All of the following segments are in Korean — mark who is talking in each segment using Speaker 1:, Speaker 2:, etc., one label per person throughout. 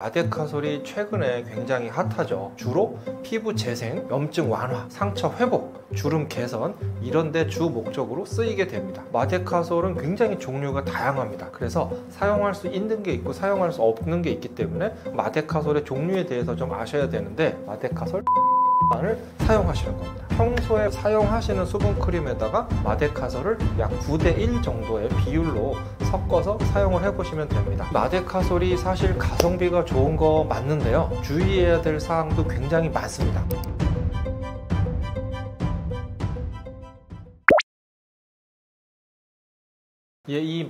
Speaker 1: 마데카솔이 최근에 굉장히 핫하죠. 주로 피부 재생, 염증 완화, 상처 회복, 주름 개선 이런 데 주 목적으로 쓰이게 됩니다. 마데카솔은 굉장히 종류가 다양합니다. 그래서 사용할 수 있는 게 있고 사용할 수 없는 게 있기 때문에 마데카솔의 종류에 대해서 좀 아셔야 되는데, 마데카솔 을 사용하시는 겁니다. 평소에 사용하시는 수분크림에다가 마데카솔을 약 9대1 정도의 비율로 섞어서 사용을 해보시면 됩니다. 마데카솔이 사실 가성비가 좋은 거 맞는데요, 주의해야 될 사항도 굉장히 많습니다. 이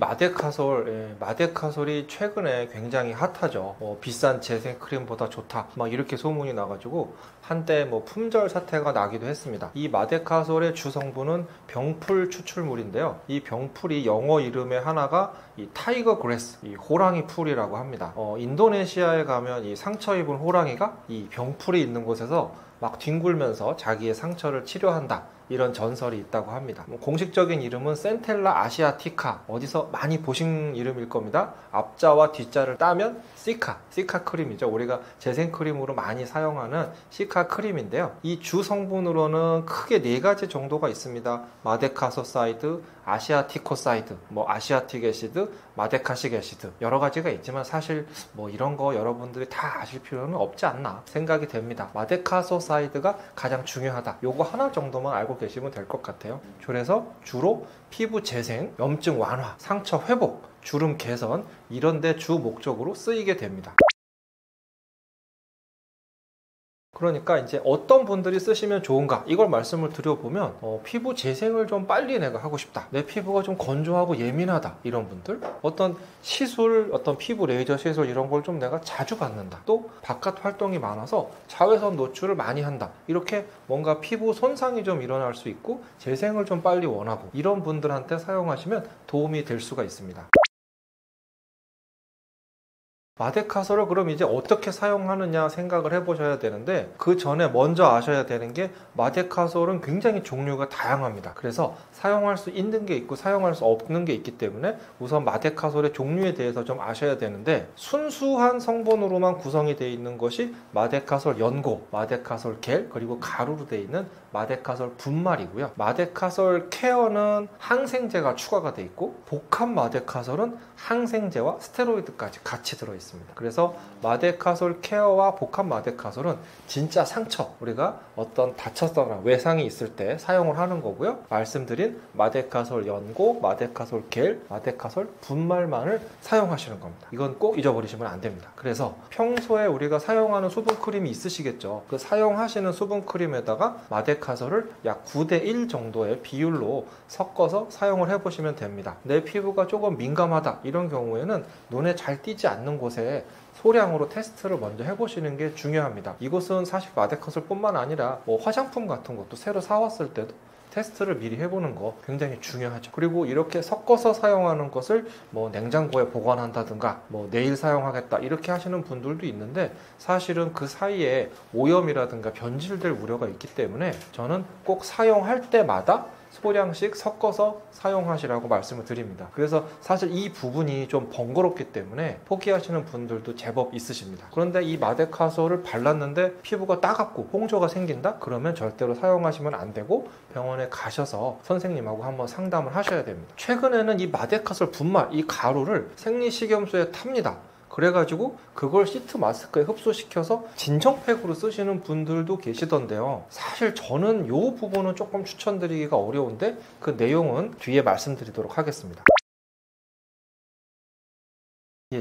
Speaker 1: 마데카솔이 최근에 굉장히 핫하죠. 비싼 재생 크림보다 좋다, 막 이렇게 소문이 나가지고 한때 품절 사태가 나기도 했습니다. 이 마데카솔의 주성분은 병풀 추출물인데요. 이 병풀이 영어 이름의 하나가 이 타이거 그래스, 이 호랑이 풀이라고 합니다. 인도네시아에 가면 이 상처 입은 호랑이가 이 병풀이 있는 곳에서 막 뒹굴면서 자기의 상처를 치료한다, 이런 전설이 있다고 합니다. 공식적인 이름은 센텔라 아시아티카, 어디서 많이 보신 이름일 겁니다. 앞자와 뒷자를 따면 시카 크림이죠. 우리가 재생 크림으로 많이 사용하는 시카 크림인데요. 이 주 성분으로는 크게 4가지 정도가 있습니다. 마데카소사이드, 아시아티코사이드, 아시아틱 애시드, 마데카식 애시드, 여러 가지가 있지만 사실 이런 거 여러분들이 다 아실 필요는 없지 않나 생각이 됩니다. 마데카소사이드가 가장 중요하다, 요거 하나 정도만 알고 계시면 될 것 같아요. 그래서 주로 피부 재생, 염증 완화, 상처 회복, 주름 개선 이런 데 주 목적으로 쓰이게 됩니다. 그러니까 이제 어떤 분들이 쓰시면 좋은가, 이걸 말씀을 드려보면 피부 재생을 좀 빨리 내가 하고 싶다, 내 피부가 좀 건조하고 예민하다, 이런 분들, 어떤 시술, 어떤 피부 레이저 시술 이런 걸 좀 내가 자주 받는다, 또 바깥 활동이 많아서 자외선 노출을 많이 한다, 이렇게 뭔가 피부 손상이 좀 일어날 수 있고 재생을 좀 빨리 원하고, 이런 분들한테 사용하시면 도움이 될 수가 있습니다. 마데카솔을 그럼 이제 어떻게 사용하느냐 생각을 해보셔야 되는데, 그 전에 먼저 아셔야 되는 게 마데카솔은 굉장히 종류가 다양합니다. 그래서 사용할 수 있는 게 있고 사용할 수 없는 게 있기 때문에 우선 마데카솔의 종류에 대해서 좀 아셔야 되는데, 순수한 성분으로만 구성이 되어 있는 것이 마데카솔 연고, 마데카솔 겔, 그리고 가루로 되어 있는 마데카솔 분말이고요. 마데카솔 케어는 항생제가 추가가 되어 있고, 복합 마데카솔은 항생제와 스테로이드까지 같이 들어있습니다. 그래서 마데카솔 케어와 복합 마데카솔은 진짜 상처, 우리가 어떤 다쳤거나 외상이 있을 때 사용을 하는 거고요. 말씀드린 마데카솔 연고, 마데카솔 겔, 마데카솔 분말만을 사용하시는 겁니다. 이건 꼭 잊어버리시면 안 됩니다. 그래서 평소에 우리가 사용하는 수분크림이 있으시겠죠. 그 사용하시는 수분크림에다가 마데카솔을 약 9대1 정도의 비율로 섞어서 사용을 해보시면 됩니다. 내 피부가 조금 민감하다, 이런 경우에는 눈에 잘 띄지 않는 곳에 소량으로 테스트를 먼저 해보시는 게 중요합니다. 이것은 사실 마데카솔 뿐만 아니라 화장품 같은 것도 새로 사왔을 때도 테스트를 미리 해보는 거 굉장히 중요하죠. 그리고 이렇게 섞어서 사용하는 것을 냉장고에 보관한다든가 내일 사용하겠다, 이렇게 하시는 분들도 있는데, 사실은 그 사이에 오염이라든가 변질될 우려가 있기 때문에 저는 꼭 사용할 때마다 소량씩 섞어서 사용하시라고 말씀을 드립니다. 그래서 사실 이 부분이 좀 번거롭기 때문에 포기하시는 분들도 제법 있으십니다. 그런데 이 마데카솔을 발랐는데 피부가 따갑고 홍조가 생긴다? 그러면 절대로 사용하시면 안 되고 병원에 가셔서 선생님하고 한번 상담을 하셔야 됩니다. 최근에는 이 마데카솔 분말, 이 가루를 생리식염수에 탑니다. 그래가지고 그걸 시트 마스크에 흡수시켜서 진정팩으로 쓰시는 분들도 계시던데요. 사실 저는 이 부분은 조금 추천드리기가 어려운데, 그 내용은 뒤에 말씀드리도록 하겠습니다.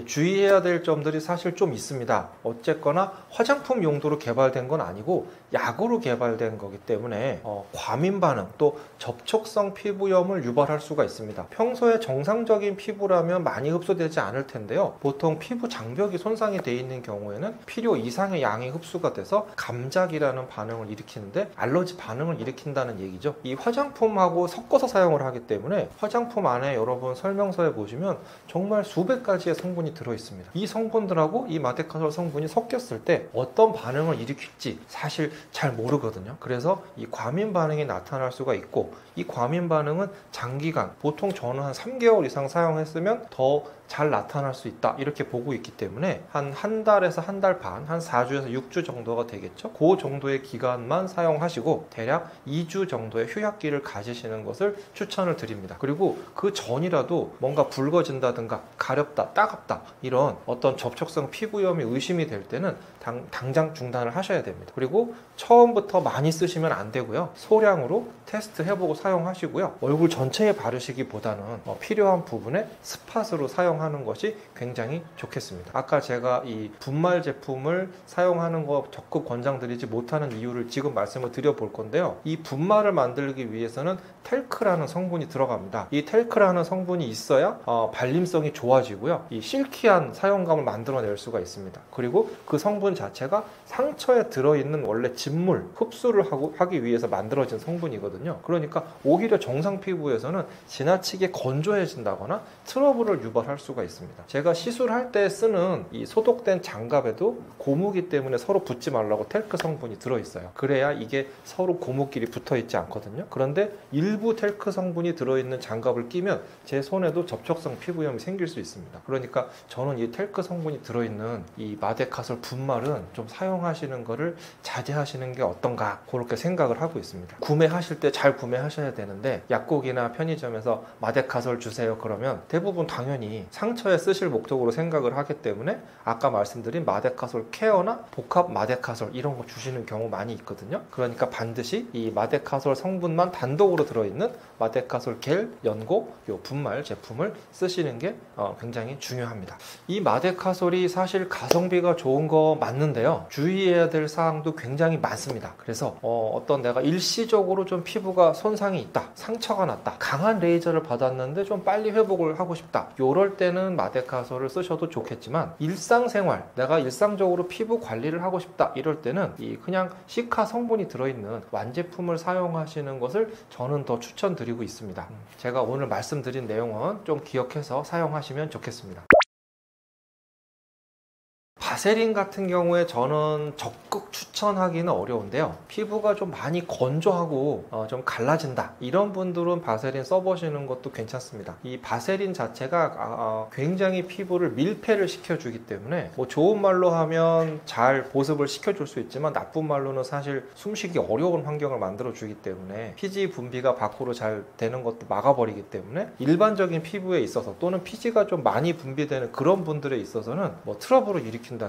Speaker 1: 주의해야 될 점들이 사실 좀 있습니다. 어쨌거나 화장품 용도로 개발된 건 아니고 약으로 개발된 거기 때문에 과민 반응, 또 접촉성 피부염을 유발할 수가 있습니다. 평소에 정상적인 피부라면 많이 흡수되지 않을 텐데요, 보통 피부 장벽이 손상이 되어 있는 경우에는 필요 이상의 양이 흡수가 돼서 감작이라는 반응을 일으키는데 알러지 반응을 일으킨다는 얘기죠. 이 화장품하고 섞어서 사용을 하기 때문에 화장품 안에 여러분 설명서에 보시면 정말 수백 가지의 성분이 들어있습니다. 이 성분들하고 이 마데카솔 성분이 섞였을 때 어떤 반응을 일으킬지 사실 잘 모르거든요. 그래서 이 과민 반응이 나타날 수가 있고, 이 과민 반응은 장기간, 보통 저는 한 3개월 이상 사용했으면 더 잘 나타날 수 있다 이렇게 보고 있기 때문에 한 달에서 한 달 반, 한 4주에서 6주 정도가 되겠죠. 그 정도의 기간만 사용하시고 대략 2주 정도의 휴약기를 가지시는 것을 추천을 드립니다. 그리고 그 전이라도 뭔가 붉어진다든가 가렵다, 따갑다 이런 어떤 접촉성 피부염이 의심이 될 때는 당장 중단을 하셔야 됩니다. 그리고 처음부터 많이 쓰시면 안 되고요. 소량으로 테스트 해보고 사용하시고요. 얼굴 전체에 바르시기보다는 필요한 부분에 스팟으로 사용하는 것이 굉장히 좋겠습니다. 아까 제가 이 분말 제품을 사용하는 거 적극 권장드리지 못하는 이유를 지금 말씀을 드려볼 건데요. 이 분말을 만들기 위해서는 텔크라는 성분이 들어갑니다. 이 텔크라는 성분이 있어야 발림성이 좋아지고요. 이 실키한 사용감을 만들어낼 수가 있습니다. 그리고 그 성분 자체가 상처에 들어있는 원래 진물 흡수를 하기 위해서 만들어진 성분이거든요. 그러니까 오히려 정상 피부에서는 지나치게 건조해진다거나 트러블을 유발할 수가 있습니다. 제가 시술할 때 쓰는 이 소독된 장갑에도 고무기 때문에 서로 붙지 말라고 텔크 성분이 들어있어요. 그래야 이게 서로 고무끼리 붙어있지 않거든요. 그런데 일부 텔크 성분이 들어있는 장갑을 끼면 제 손에도 접촉성 피부염이 생길 수 있습니다. 그러니까 저는 이 텔크 성분이 들어있는 이 마데카솔 분말은 좀 사용하시는 거를 자제하시는 게 어떤가 그렇게 생각을 하고 있습니다. 구매하실 때 잘 구매하셔야 되는데 약국이나 편의점에서 마데카솔 주세요 그러면 대부분 당연히 상처에 쓰실 목적으로 생각을 하기 때문에 아까 말씀드린 마데카솔 케어나 복합 마데카솔 이런 거 주시는 경우 많이 있거든요. 그러니까 반드시 이 마데카솔 성분만 단독으로 들어있는 마데카솔 겔, 연고, 요 분말 제품을 쓰시는 게 굉장히 중요합니다. 이 마데카솔이 사실 가성비가 좋은 거 맞는데요. 주의해야 될 사항도 굉장히 많습니다. 그래서 어떤 내가 일시적으로 좀 피부가 손상이 있다, 상처가 났다, 강한 레이저를 받았는데 좀 빨리 회복을 하고 싶다, 요럴 때는 마데카솔을 쓰셔도 좋겠지만 일상생활, 내가 일상적으로 피부 관리를 하고 싶다 이럴 때는 이 그냥 시카 성분이 들어있는 완제품을 사용하시는 것을 저는 더 추천드리고 있습니다. 제가 오늘 말씀드린 내용은 좀 기억해서 사용하시면 좋겠습니다. 바세린 같은 경우에 저는 적극 추천하기는 어려운데요. 피부가 좀 많이 건조하고 좀 갈라진다 이런 분들은 바세린 써보시는 것도 괜찮습니다. 이 바세린 자체가 굉장히 피부를 밀폐를 시켜주기 때문에 뭐 좋은 말로 하면 잘 보습을 시켜줄 수 있지만 나쁜 말로는 사실 숨쉬기 어려운 환경을 만들어주기 때문에 피지 분비가 밖으로 잘 되는 것도 막아버리기 때문에 일반적인 피부에 있어서 또는 피지가 좀 많이 분비되는 그런 분들에 있어서는 뭐 트러블을 일으킨다든가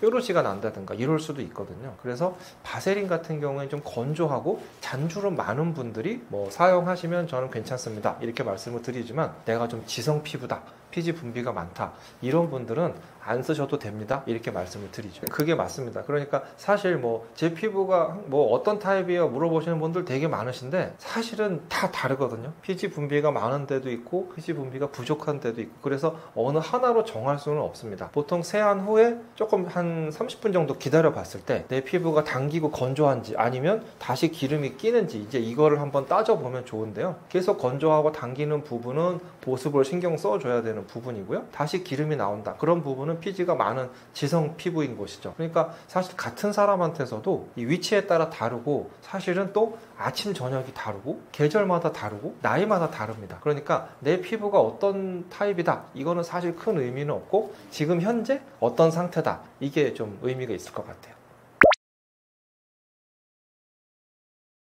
Speaker 1: 뾰루지가 난다든가 이럴 수도 있거든요. 그래서 바세린 같은 경우에 좀 건조하고 잔주름 많은 분들이 뭐 사용하시면 저는 괜찮습니다 이렇게 말씀을 드리지만 내가 좀 지성 피부다, 피지 분비가 많다 이런 분들은 안 쓰셔도 됩니다 이렇게 말씀을 드리죠. 그게 맞습니다. 그러니까 사실 뭐 제 피부가 뭐 어떤 타입이에요 물어보시는 분들 되게 많으신데 사실은 다 다르거든요. 피지 분비가 많은 데도 있고 피지 분비가 부족한 데도 있고 그래서 어느 하나로 정할 수는 없습니다. 보통 세안 후에 조금 한 30분 정도 기다려 봤을 때 내 피부가 당기고 건조한지 아니면 다시 기름이 끼는지 이제 이거를 한번 따져보면 좋은데요. 계속 건조하고 당기는 부분은 보습을 신경 써줘야 되는 부분이고요. 다시 기름이 나온다 그런 부분은 피지가 많은 지성 피부인 것이죠. 그러니까 사실 같은 사람한테서도 이 위치에 따라 다르고 사실은 또 아침 저녁이 다르고 계절마다 다르고 나이마다 다릅니다. 그러니까 내 피부가 어떤 타입이다 이거는 사실 큰 의미는 없고 지금 현재 어떤 상태다 이게 좀 의미가 있을 것 같아요.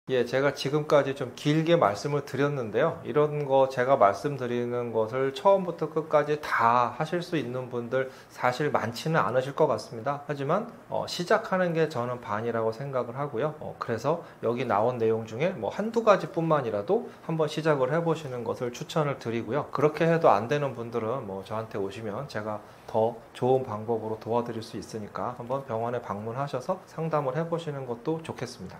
Speaker 1: 예, 제가 지금까지 좀 길게 말씀을 드렸는데요. 이런 거 제가 말씀드리는 것을 처음부터 끝까지 다 하실 수 있는 분들 사실 많지는 않으실 것 같습니다. 하지만 시작하는 게 저는 반이라고 생각을 하고요. 그래서 여기 나온 내용 중에 뭐 한두 가지 뿐만이라도 한번 시작을 해보시는 것을 추천을 드리고요. 그렇게 해도 안 되는 분들은 뭐 저한테 오시면 제가 더 좋은 방법으로 도와드릴 수 있으니까 한번 병원에 방문하셔서 상담을 해보시는 것도 좋겠습니다.